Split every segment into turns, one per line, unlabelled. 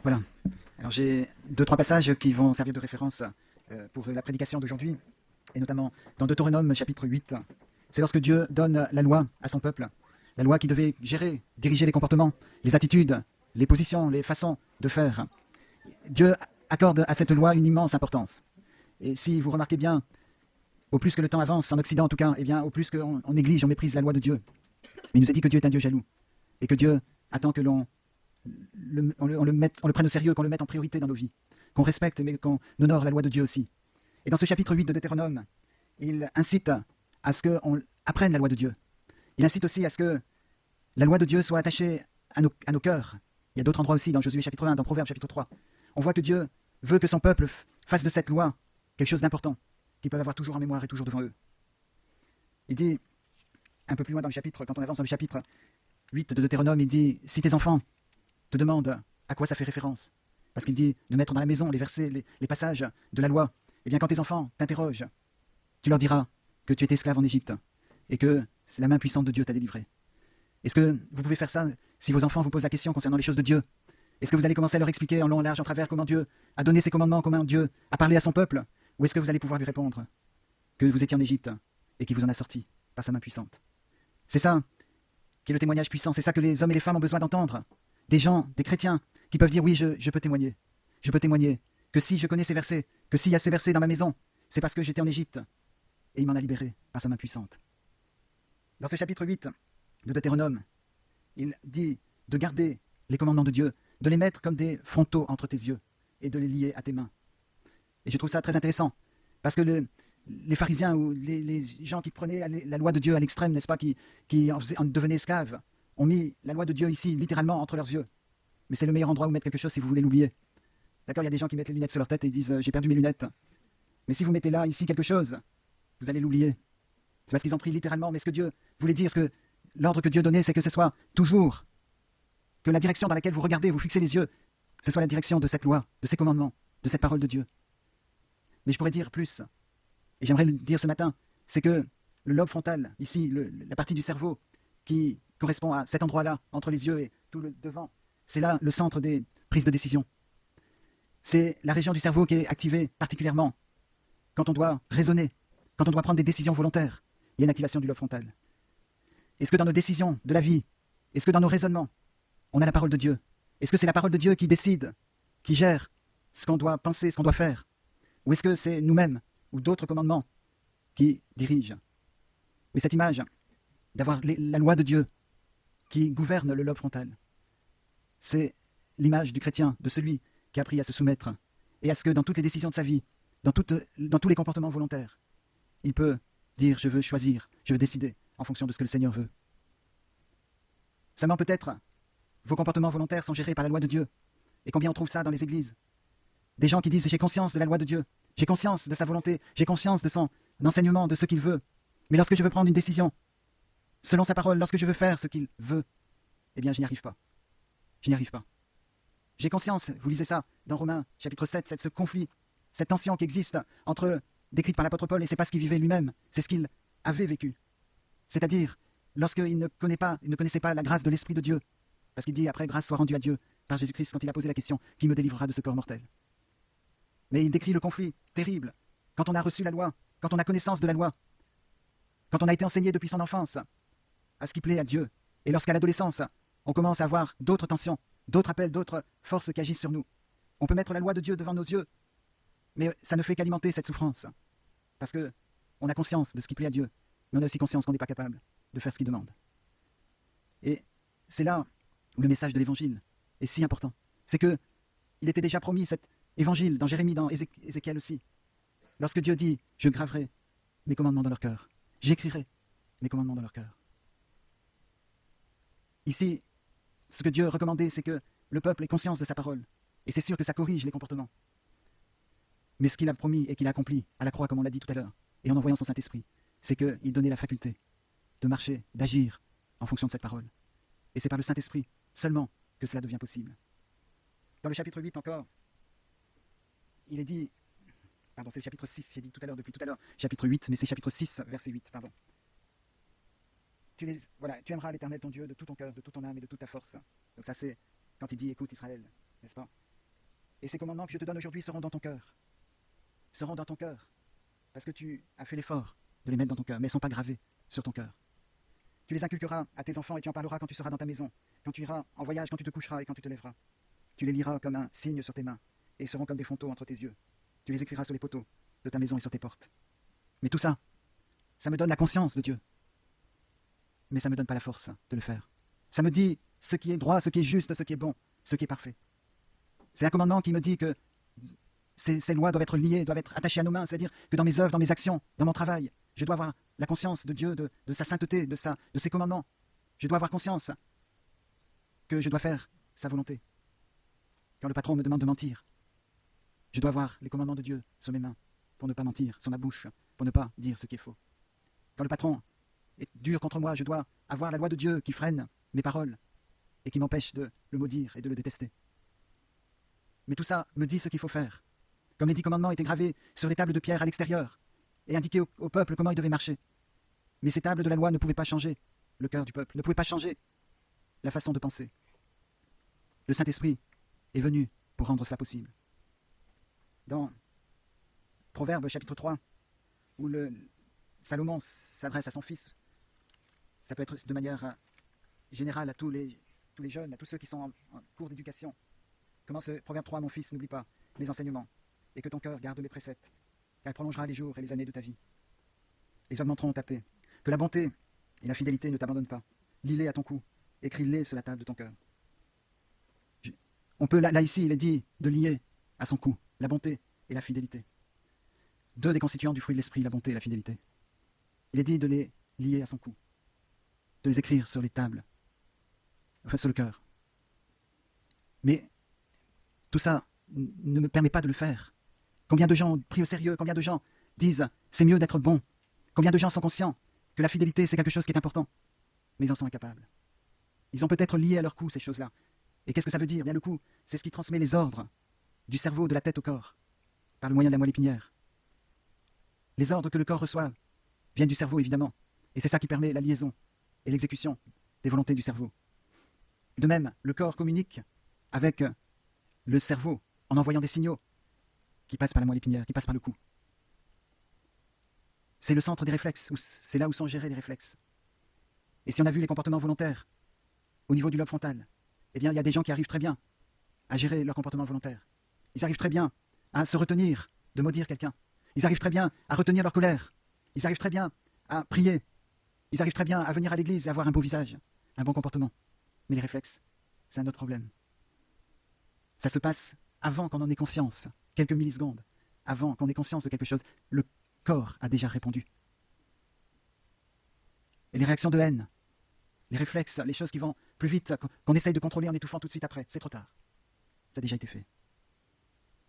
Voilà. Alors j'ai deux, trois passages qui vont servir de référence pour la prédication d'aujourd'hui, et notamment dans Deutéronome chapitre 8. C'est lorsque Dieu donne la loi à son peuple, la loi qui devait gérer, diriger les comportements, les attitudes, les positions, les façons de faire. Dieu accorde à cette loi une immense importance. Et si vous remarquez bien, au plus que le temps avance, en Occident en tout cas, eh bien, au plus qu'on néglige, on méprise la loi de Dieu. Il nous est dit que Dieu est un Dieu jaloux, et que Dieu attend que on le prenne au sérieux, qu'on le mette en priorité dans nos vies, qu'on respecte, mais qu'on honore la loi de Dieu aussi. Et dans ce chapitre 8 de Deutéronome, il incite à ce qu'on apprenne la loi de Dieu. Il incite aussi à ce que la loi de Dieu soit attachée à nos cœurs. Il y a d'autres endroits aussi, dans Josué chapitre 1, dans Proverbes chapitre 3. On voit que Dieu veut que son peuple fasse de cette loi quelque chose d'important, qu'ils peuvent avoir toujours en mémoire et toujours devant eux. Il dit, un peu plus loin dans le chapitre, quand on avance dans le chapitre 8 de Deutéronome, il dit, si tes enfants te demandent à quoi ça fait référence, parce qu'il dit de mettre dans la maison les versets, les passages de la loi, eh bien quand tes enfants t'interrogent, tu leur diras que tu étais esclave en Égypte et que la main puissante de Dieu t'a délivré. Est-ce que vous pouvez faire ça si vos enfants vous posent la question concernant les choses de Dieu? Est-ce que vous allez commencer à leur expliquer en long, en large, en travers comment Dieu a donné ses commandements, comment Dieu a parlé à son peuple? Ou est-ce que vous allez pouvoir lui répondre que vous étiez en Égypte et qu'il vous en a sorti par sa main puissante? C'est ça qui est le témoignage puissant, c'est ça que les hommes et les femmes ont besoin d'entendre. Des gens, des chrétiens, qui peuvent dire oui, je peux témoigner. Je peux témoigner que si je connais ces versets, que s'il y a ces versets dans ma maison, c'est parce que j'étais en Égypte et il m'en a libéré par sa main puissante. Dans ce chapitre 8 de Deutéronome, il dit de garder les commandements de Dieu, de les mettre comme des frontaux entre tes yeux et de les lier à tes mains. Et je trouve ça très intéressant, parce que les pharisiens ou les gens qui prenaient la loi de Dieu à l'extrême, n'est-ce pas, qui en devenaient esclaves, ont mis la loi de Dieu ici, littéralement, entre leurs yeux. Mais c'est le meilleur endroit où mettre quelque chose si vous voulez l'oublier. D'accord, il y a des gens qui mettent les lunettes sur leur tête et disent j'ai perdu mes lunettes. Mais si vous mettez là, ici, quelque chose, vous allez l'oublier. C'est parce qu'ils ont pris littéralement. Mais ce que Dieu voulait dire, ce que l'ordre que Dieu donnait, c'est que ce soit toujours, que la direction dans laquelle vous regardez, vous fixez les yeux, ce soit la direction de cette loi, de ces commandements, de cette parole de Dieu. Mais je pourrais dire plus, et j'aimerais le dire ce matin, c'est que le lobe frontal, ici, la partie du cerveau qui correspond à cet endroit-là, entre les yeux et tout le devant, c'est là le centre des prises de décision. C'est la région du cerveau qui est activée particulièrement quand on doit raisonner, quand on doit prendre des décisions volontaires. Il y a une activation du lobe frontal. Est-ce que dans nos décisions de la vie, est-ce que dans nos raisonnements, on a la parole de Dieu? Est-ce que c'est la parole de Dieu qui décide, qui gère ce qu'on doit penser, ce qu'on doit faire? Ou est-ce que c'est nous-mêmes ou d'autres commandements qui dirigent? Mais cette image d'avoir la loi de Dieu qui gouverne le lobe frontal, c'est l'image du chrétien, de celui qui a appris à se soumettre et à ce que dans toutes les décisions de sa vie, dans tous les comportements volontaires, il peut dire je veux choisir, je veux décider en fonction de ce que le Seigneur veut. Seulement peut-être vos comportements volontaires sont gérés par la loi de Dieu. Et combien on trouve ça dans les églises? Des gens qui disent j'ai conscience de la loi de Dieu, j'ai conscience de sa volonté, j'ai conscience de son enseignement, de ce qu'il veut. Mais lorsque je veux prendre une décision, selon sa parole, lorsque je veux faire ce qu'il veut, eh bien je n'y arrive pas. Je n'y arrive pas. J'ai conscience, vous lisez ça dans Romains chapitre 7, ce conflit, cette tension qui existe entre, décrite par l'apôtre Paul, et c'est pas ce qu'il vivait lui-même, c'est ce qu'il avait vécu. C'est-à-dire, lorsqu'il ne connaissait pas la grâce de l'Esprit de Dieu, parce qu'il dit après grâce soit rendue à Dieu par Jésus-Christ quand il a posé la question qui me délivrera de ce corps mortel. Mais il décrit le conflit terrible quand on a reçu la loi, quand on a connaissance de la loi, quand on a été enseigné depuis son enfance à ce qui plaît à Dieu. Et lorsqu'à l'adolescence, on commence à avoir d'autres tensions, d'autres appels, d'autres forces qui agissent sur nous. On peut mettre la loi de Dieu devant nos yeux, mais ça ne fait qu'alimenter cette souffrance. Parce qu'on a conscience de ce qui plaît à Dieu, mais on a aussi conscience qu'on n'est pas capable de faire ce qu'il demande. Et c'est là où le message de l'Évangile est si important. C'est que il était déjà promis cet Évangile dans Jérémie, dans Ézéchiel aussi. Lorsque Dieu dit « Je graverai mes commandements dans leur cœur, j'écrirai mes commandements dans leur cœur ». Ici, ce que Dieu recommandait, c'est que le peuple ait conscience de sa parole. Et c'est sûr que ça corrige les comportements. Mais ce qu'il a promis et qu'il a accompli à la croix, comme on l'a dit tout à l'heure, et en envoyant son Saint-Esprit, c'est qu'il donnait la faculté de marcher, d'agir en fonction de cette parole. Et c'est par le Saint-Esprit seulement que cela devient possible. Dans le chapitre 8 encore, il est dit, pardon, c'est le chapitre 6, j'ai dit tout à l'heure, depuis tout à l'heure, chapitre 8, mais c'est chapitre 6, verset 8, pardon. Tu aimeras l'Éternel ton Dieu de tout ton cœur, de toute ton âme et de toute ta force. Donc ça c'est quand il dit écoute Israël, n'est-ce pas? Et ces commandements que je te donne aujourd'hui seront dans ton cœur. Seront dans ton cœur. Parce que tu as fait l'effort de les mettre dans ton cœur, mais elles ne sont pas gravées sur ton cœur. Tu les inculqueras à tes enfants et tu en parleras quand tu seras dans ta maison, quand tu iras en voyage, quand tu te coucheras et quand tu te lèveras. Tu les liras comme un signe sur tes mains, et ils seront comme des fantômes entre tes yeux. Tu les écriras sur les poteaux de ta maison et sur tes portes. Mais tout ça, ça me donne la conscience de Dieu. Mais ça ne me donne pas la force de le faire. Ça me dit ce qui est droit, ce qui est juste, ce qui est bon, ce qui est parfait. C'est un commandement qui me dit que ces lois doivent être liées, doivent être attachées à nos mains, c'est-à-dire que dans mes œuvres, dans mes actions, dans mon travail, je dois avoir la conscience de Dieu, de sa sainteté, de ses commandements. Je dois avoir conscience que je dois faire sa volonté. Quand le patron me demande de mentir, je dois avoir les commandements de Dieu sur mes mains pour ne pas mentir, sur ma bouche, pour ne pas dire ce qui est faux. Quand le patron est dur contre moi, je dois avoir la loi de Dieu qui freine mes paroles et qui m'empêche de le maudire et de le détester. Mais tout ça me dit ce qu'il faut faire. Comme les 10 commandements étaient gravés sur les tables de pierre à l'extérieur et indiquaient au peuple comment il devait marcher. Mais ces tables de la loi ne pouvaient pas changer le cœur du peuple, ne pouvaient pas changer la façon de penser. Le Saint-Esprit est venu pour rendre cela possible. Dans Proverbes chapitre 3, où Salomon s'adresse à son fils, ça peut être de manière générale à tous les jeunes, à tous ceux qui sont en cours d'éducation. Commence le Proverbe 3, mon fils, n'oublie pas mes enseignements, et que ton cœur garde mes préceptes, car il prolongera les jours et les années de ta vie. Les augmenteront ta paix. Que la bonté et la fidélité ne t'abandonnent pas. Lis-les à ton cou, écris-les sur la table de ton cœur. On peut, là ici, il est dit de lier à son cou la bonté et la fidélité. 2 des constituants du fruit de l'esprit, la bonté et la fidélité. Il est dit de les lier à son cou, de les écrire sur les tables, enfin sur le cœur. Mais tout ça ne me permet pas de le faire. Combien de gens ont pris au sérieux, combien de gens disent c'est mieux d'être bon, combien de gens sont conscients que la fidélité c'est quelque chose qui est important, mais ils en sont incapables. Ils ont peut-être lié à leur cou ces choses-là. Et qu'est-ce que ça veut dire? Bien le cou, c'est ce qui transmet les ordres du cerveau, de la tête au corps, par le moyen de la moelle épinière. Les ordres que le corps reçoit viennent du cerveau évidemment, et c'est ça qui permet la liaison et l'exécution des volontés du cerveau. De même, le corps communique avec le cerveau en envoyant des signaux qui passent par la moelle épinière, qui passent par le cou. C'est le centre des réflexes, c'est là où sont gérés les réflexes. Et si on a vu les comportements volontaires au niveau du lobe frontal, eh bien il y a des gens qui arrivent très bien à gérer leur comportement volontaire. Ils arrivent très bien à se retenir de maudire quelqu'un. Ils arrivent très bien à retenir leur colère. Ils arrivent très bien à prier. Ils arrivent très bien à venir à l'église et avoir un beau visage, un bon comportement. Mais les réflexes, c'est un autre problème. Ça se passe avant qu'on en ait conscience, quelques millisecondes, avant qu'on ait conscience de quelque chose. Le corps a déjà répondu. Et les réactions de haine, les réflexes, les choses qui vont plus vite, qu'on essaye de contrôler en étouffant tout de suite après, c'est trop tard. Ça a déjà été fait.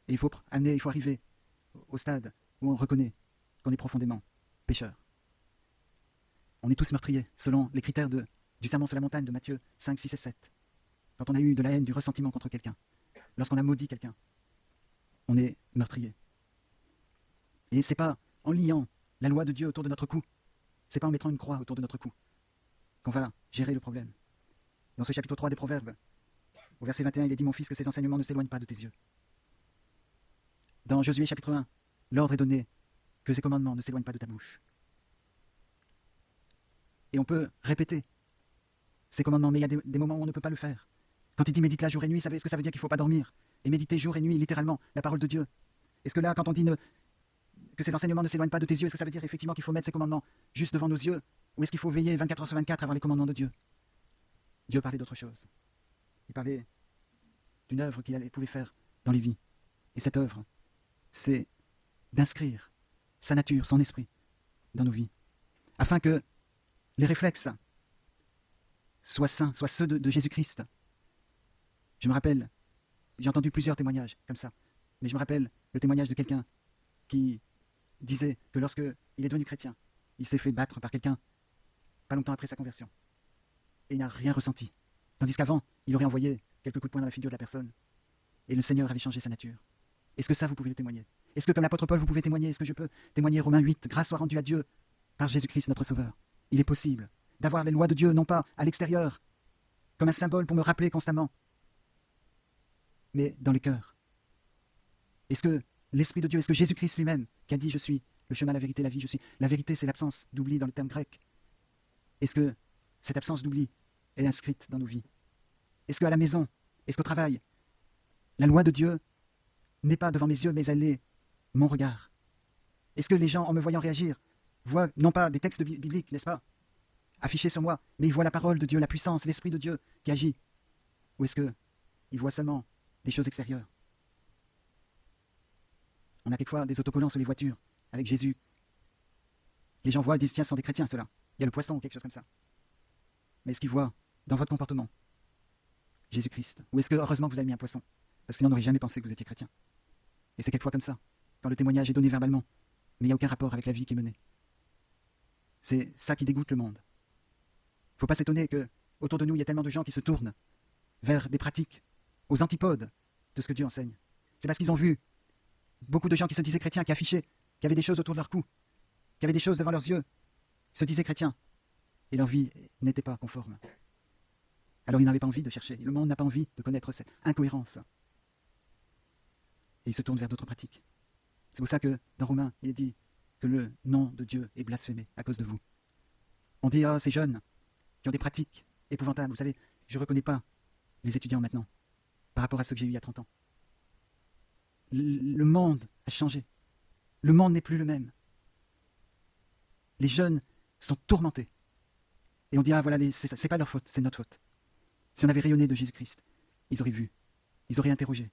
Et il faut arriver au stade où on reconnaît qu'on est profondément pécheur. On est tous meurtriers, selon les critères du sermon sur la montagne de Matthieu 5, 6 et 7. Quand on a eu de la haine, du ressentiment contre quelqu'un, lorsqu'on a maudit quelqu'un, on est meurtrier. Et c'est pas en liant la loi de Dieu autour de notre cou, c'est pas en mettant une croix autour de notre cou qu'on va gérer le problème. Dans ce chapitre 3 des Proverbes, au verset 21, il est dit « Mon fils, que ces enseignements ne s'éloignent pas de tes yeux. » Dans Josué chapitre 1, l'ordre est donné que ces commandements ne s'éloignent pas de ta bouche. Et on peut répéter ces commandements, mais il y a des moments où on ne peut pas le faire. Quand il dit « Médite-la jour et nuit », est-ce que ça veut dire qu'il ne faut pas dormir? Et méditer jour et nuit, littéralement, la parole de Dieu. Est-ce que là, quand on dit que ces enseignements ne s'éloignent pas de tes yeux, est-ce que ça veut dire effectivement qu'il faut mettre ces commandements juste devant nos yeux? Ou est-ce qu'il faut veiller 24 heures sur 24 à avoir les commandements de Dieu? Dieu parlait d'autre chose. Il parlait d'une œuvre qu'il pouvait faire dans les vies. Et cette œuvre, c'est d'inscrire sa nature, son esprit dans nos vies, afin que les réflexes soient saints, soient ceux de Jésus-Christ. Je me rappelle, j'ai entendu plusieurs témoignages comme ça, mais je me rappelle le témoignage de quelqu'un qui disait que lorsque il est devenu chrétien, il s'est fait battre par quelqu'un pas longtemps après sa conversion. Et il n'a rien ressenti. Tandis qu'avant, il aurait envoyé quelques coups de poing dans la figure de la personne. Et le Seigneur avait changé sa nature. Est-ce que ça, vous pouvez le témoigner? Est-ce que, comme l'apôtre Paul, vous pouvez témoigner? Est-ce que je peux témoigner? Romains 8, grâce soit rendue à Dieu par Jésus-Christ, notre Sauveur. Il est possible d'avoir les lois de Dieu, non pas à l'extérieur, comme un symbole pour me rappeler constamment, mais dans le cœur. Est-ce que l'Esprit de Dieu, est-ce que Jésus-Christ lui-même, qui a dit « Je suis le chemin, la vérité, la vie, je suis » la vérité, c'est l'absence d'oubli dans le terme grec. Est-ce que cette absence d'oubli est inscrite dans nos vies? Est-ce qu'à la maison, est-ce qu'au travail, la loi de Dieu n'est pas devant mes yeux, mais elle est mon regard? Est-ce que les gens, en me voyant réagir, voient non pas des textes bibliques, n'est-ce pas, affichés sur moi, mais ils voient la parole de Dieu, la puissance, l'Esprit de Dieu qui agit? Ou est-ce qu'ils voient seulement des choses extérieures? On a quelquefois des autocollants sur les voitures avec Jésus. Les gens voient et disent, tiens, ce sont des chrétiens, ceux-là. Il y a le poisson ou quelque chose comme ça. Mais est-ce qu'ils voient dans votre comportement Jésus-Christ? Ou est-ce que, heureusement, vous avez mis un poisson? Parce que sinon, on n'aurait jamais pensé que vous étiez chrétien. Et c'est quelquefois comme ça, quand le témoignage est donné verbalement, mais il n'y a aucun rapport avec la vie qui est menée. C'est ça qui dégoûte le monde. Il ne faut pas s'étonner qu'autour de nous, il y a tellement de gens qui se tournent vers des pratiques aux antipodes de ce que Dieu enseigne. C'est parce qu'ils ont vu beaucoup de gens qui se disaient chrétiens, qui affichaient, qui avaient des choses autour de leur cou, qui avaient des choses devant leurs yeux, se disaient chrétiens, et leur vie n'était pas conforme. Alors ils n'avaient pas envie de chercher. Le monde n'a pas envie de connaître cette incohérence. Et ils se tournent vers d'autres pratiques. C'est pour ça que dans Romains, il est dit que le nom de Dieu est blasphémé à cause de vous. On dit, ah, ces jeunes qui ont des pratiques épouvantables. Vous savez, je ne reconnais pas les étudiants maintenant par rapport à ceux que j'ai eus il y a 30 ans. Le monde a changé. Le monde n'est plus le même. Les jeunes sont tourmentés. Et on dit, ah voilà, c'est pas leur faute, c'est notre faute. Si on avait rayonné de Jésus-Christ, ils auraient vu, ils auraient interrogé.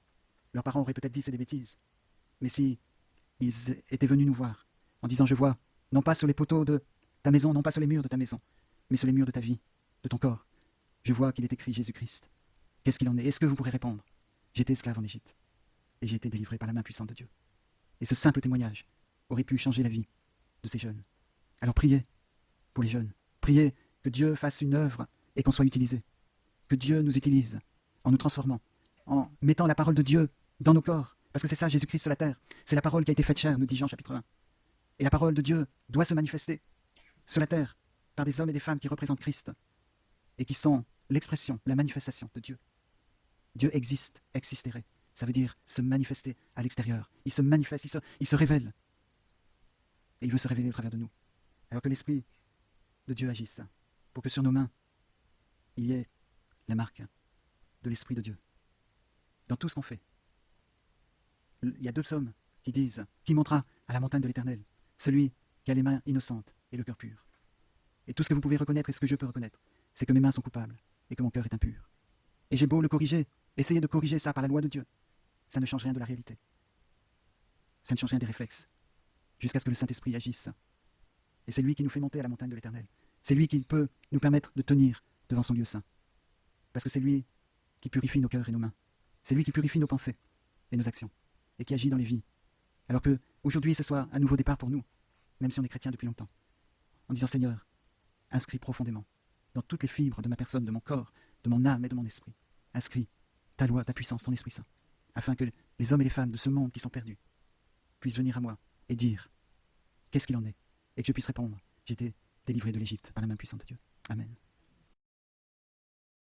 Leurs parents auraient peut-être dit, c'est des bêtises. Mais si ils étaient venus nous voir en disant, je vois, non pas sur les poteaux de ta maison, non pas sur les murs de ta maison, mais sur les murs de ta vie, de ton corps, je vois qu'il est écrit Jésus-Christ. Qu'est-ce qu'il en est? Est-ce que vous pourrez répondre? J'étais esclave en Égypte, et j'ai été délivré par la main puissante de Dieu. Et ce simple témoignage aurait pu changer la vie de ces jeunes. Alors priez pour les jeunes. Priez que Dieu fasse une œuvre et qu'on soit utilisé. Que Dieu nous utilise en nous transformant, en mettant la parole de Dieu dans nos corps. Parce que c'est ça, Jésus-Christ sur la terre. C'est la parole qui a été faite chair, nous dit Jean chapitre 1. Et la parole de Dieu doit se manifester sur la terre par des hommes et des femmes qui représentent Christ et qui sont l'expression, la manifestation de Dieu. Dieu existe, existerait. Ça veut dire se manifester à l'extérieur. Il se manifeste, il se révèle. Et il veut se révéler au travers de nous. Alors que l'Esprit de Dieu agisse pour que sur nos mains, il y ait la marque de l'Esprit de Dieu. Dans tout ce qu'on fait. Il y a 2 psaumes qui disent « Qui montera à la montagne de l'Éternel? Celui qui a les mains innocentes et le cœur pur. » Et tout ce que vous pouvez reconnaître et ce que je peux reconnaître, c'est que mes mains sont coupables et que mon cœur est impur. Et j'ai beau le corriger, essayer de corriger ça par la loi de Dieu, ça ne change rien de la réalité. Ça ne change rien des réflexes, jusqu'à ce que le Saint-Esprit agisse. Et c'est lui qui nous fait monter à la montagne de l'Éternel. C'est lui qui peut nous permettre de tenir devant son lieu saint. Parce que c'est lui qui purifie nos cœurs et nos mains. C'est lui qui purifie nos pensées et nos actions, et qui agit dans les vies. Alors que aujourd'hui, ce soit un nouveau départ pour nous, même si on est chrétien depuis longtemps, en disant Seigneur, inscris profondément dans toutes les fibres de ma personne, de mon corps, de mon âme et de mon esprit, inscris ta loi, ta puissance, ton Esprit Saint, afin que les hommes et les femmes de ce monde qui sont perdus puissent venir à moi et dire qu'est-ce qu'il en est, et que je puisse répondre, j'ai été délivré de l'Égypte par la main puissante de Dieu. Amen.